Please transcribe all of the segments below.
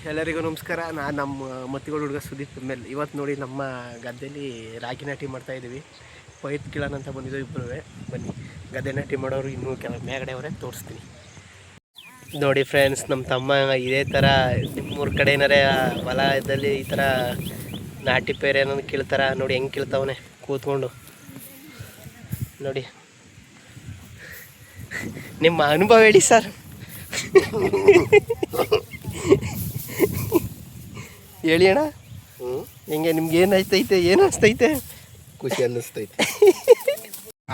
ಎಲ್ಲರಿಗೂ ನಮಸ್ಕಾರ. ನಾನು ನಮ್ಮ ಮತ್ತಿಗಳು ಹುಡುಗ ಸುದೀಪ್ ಮೇಲೆ ಇವತ್ತು ನೋಡಿ ನಮ್ಮ ಗದ್ದೆಯಲ್ಲಿ ರಾಗಿ ನಾಟಿ ಮಾಡ್ತಾಯಿದ್ದೀವಿ. ಪೈಪ್ ಕೀಳೋಣ ಅಂತ ಬಂದಿದ್ದು ಇಬ್ಬರು. ಬನ್ನಿ, ಗದ್ದೆ ನಾಟಿ ಮಾಡೋರು ಇನ್ನೂ ಕೆಲ ಮೇಗಡೆ ಅವರೇ ತೋರಿಸ್ತೀನಿ. ನೋಡಿ ಫ್ರೆಂಡ್ಸ್, ನಮ್ಮ ತಮ್ಮ ಇದೇ ಥರ ನಿಮ್ಮೂರ ಕಡೆ ಏನಾರೇ ಹೊಲದಲ್ಲಿ ಈ ಥರ ನಾಟಿ ಪೈರು ಏನೋ ಕೀಳ್ತಾರ ನೋಡಿ, ಹೆಂಗೆ ಕೀಳ್ತಾವನೆ ಕೂತ್ಕೊಂಡು ನೋಡಿ. ನಿಮ್ಮ ಅನುಭವ ಹೇಳಿ ಸರ್. ಹೇಳಿ ಅಣ್ಣ, ಹೆಂಗೆ ನಿಮ್ಗೆ ಏನು ಅನಿಸ್ತೈತೆ? ಏನು ಅನಿಸ್ತೈತೆ? ಖುಷಿ ಅನ್ನಿಸ್ತೈತೆ.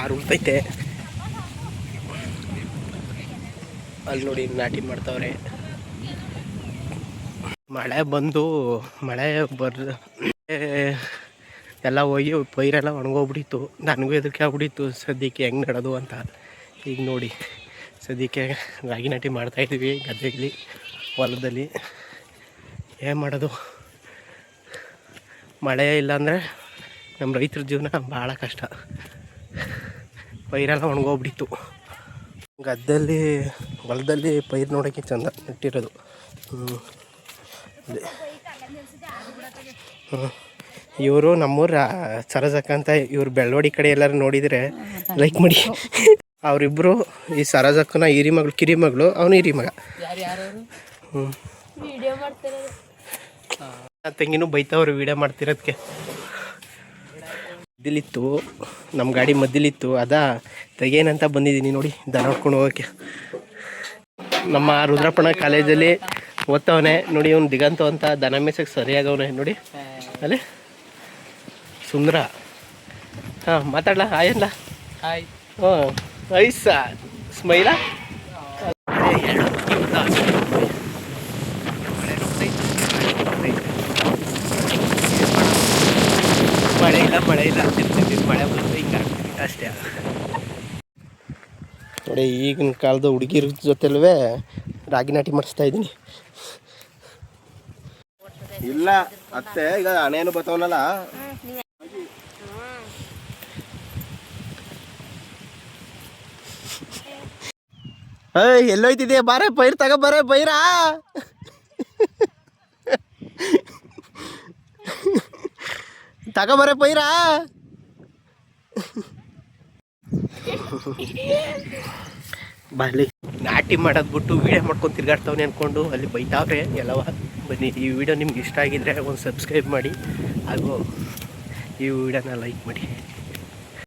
ಆರು ಉಳ್ತೈತೆ ಅಲ್ಲಿ ನೋಡಿ, ನಾಟಿ ಮಾಡ್ತಾವ್ರೆ. ಮಳೆ ಬಂದು ಎಲ್ಲ ಹೋಗಿ ಪೈರೆಲ್ಲ ಒಣಗೋಗ್ಬಿಟ್ಟಿತ್ತು. ನನಗೂ ಹೆದರಿಕೆ ಆಗ್ಬಿಟ್ಟಿತ್ತು ಸದ್ಯಕ್ಕೆ ಹೆಂಗೆ ನಡೋದು ಅಂತ. ಈಗ ನೋಡಿ ಸದ್ಯಕ್ಕೆ ರಾಗಿ ನಾಟಿ ಮಾಡ್ತಾಯಿದ್ದೀವಿ ಗದ್ದೆಯಲ್ಲಿ, ಹೊಲದಲ್ಲಿ. ಏನು ಮಾಡೋದು, ಮಳೆ ಇಲ್ಲಾಂದರೆ ನಮ್ಮ ರೈತರ ಜೀವನ ಭಾಳ ಕಷ್ಟ. ಪೈರೆಲ್ಲ ಒಣಗೋಗ್ಬಿಟ್ಟಿತ್ತು. ಗದ್ದೆಯಲ್ಲಿ ಹೊಲದಲ್ಲಿ ಪೈರು ನೋಡೋಕ್ಕೆ ಚೆಂದ ನೆಟ್ಟಿರೋದು. ಇವರು ನಮ್ಮೂರ ಸರಜಕ್ಕ ಅಂತ, ಇವ್ರು ಬೆಳ್ಳವಾಡಿ ಕಡೆ ಎಲ್ಲರೂ ನೋಡಿದರೆ ಲೈಕ್ ಮಾಡಿ. ಅವರಿಬ್ಬರು ಈ ಸರಜಕ್ಕನ ಕಿರಿ ಮಗಳು, ಅವನು ಹಿರಿ ಮಗ. ತಂಗಿನೂ ಬೈತಾವ್ರು ವೀಡಿಯೋ ಮಾಡ್ತಿರೋದಕ್ಕೆ. ಮದ್ದಿಲಿತ್ತು, ನಮ್ಮ ಗಾಡಿ ಮದ್ದಿಲಿತ್ತು, ತೆಗೇನಂತ ಬಂದಿದ್ದೀನಿ ನೋಡಿ ದನ ಹೊಡ್ಕೊಂಡು ಹೋಗೋಕ್ಕೆ. ನಮ್ಮ ರುದ್ರಪ್ಪಣ ಕಾಲೇಜಲ್ಲಿ ಓದ್ತವನೆ ನೋಡಿ. ಅವ್ನು ದಿಗಂತ ಅಂತ ದನ ಮೇಸಕ್ಕೆ ಸರಿಯಾಗವನೆ ನೋಡಿ ಅಲ್ಲೇ ಸುಂದರ. ಹಾಂ, ಮಾತಾಡ್ಲಾ? ಆಯಲ್ಲ ಹಾಯ್. ಹಾಂ, ಐಸ ಸ್ಮೈಲ. ಮಳೆ ಇಲ್ಲ ತಿರ್ತಿರ್ತೀವಿ. ಮಳೆ ಬಂದು ಹಿಂಗೆ ಅಷ್ಟೇ ನೋಡಿ. ಈಗಿನ ಕಾಲದ ಹುಡುಗಿರ ಜೊತೆಲ್ವೇ ರಾಗಿ ನಾಟಿ ಮಾಡಿಸ್ತಾ ಇದ್ದೀನಿ. ಇಲ್ಲ ಅತ್ತೆ, ಈಗ ಹಣೆಯನ್ನು ಬತ್ತವನಲ್ಲ. ಎಲ್ಲೋಯ್ತಿದೆ? ಬಾರೆ ಪೈರ್ ತಗೋಬಾರೆ, ಪೈರಾ ತಗೋಬಾರೆ ಪೈರಾ. ಬಾಲಿ ನಾಟಿ ಮಾಡೋದು ಬಿಟ್ಟು ವೀಡಿಯೋ ಮಾಡ್ಕೊಂಡು ತಿರ್ಗಾಡ್ತಾವನೆ ಅಂದ್ಕೊಂಡು ಅಲ್ಲಿ ಬೈತಾವ್ರೆ ಎಲ್ಲವ. ಬನ್ನಿ, ಈ ವಿಡಿಯೋ ನಿಮ್ಗೆ ಇಷ್ಟ ಆಗಿದ್ರೆ ಒಂದು ಸಬ್ಸ್ಕ್ರೈಬ್ ಮಾಡಿ ಹಾಗೂ ಈ ವಿಡಿಯೋನ ಲೈಕ್ ಮಾಡಿ.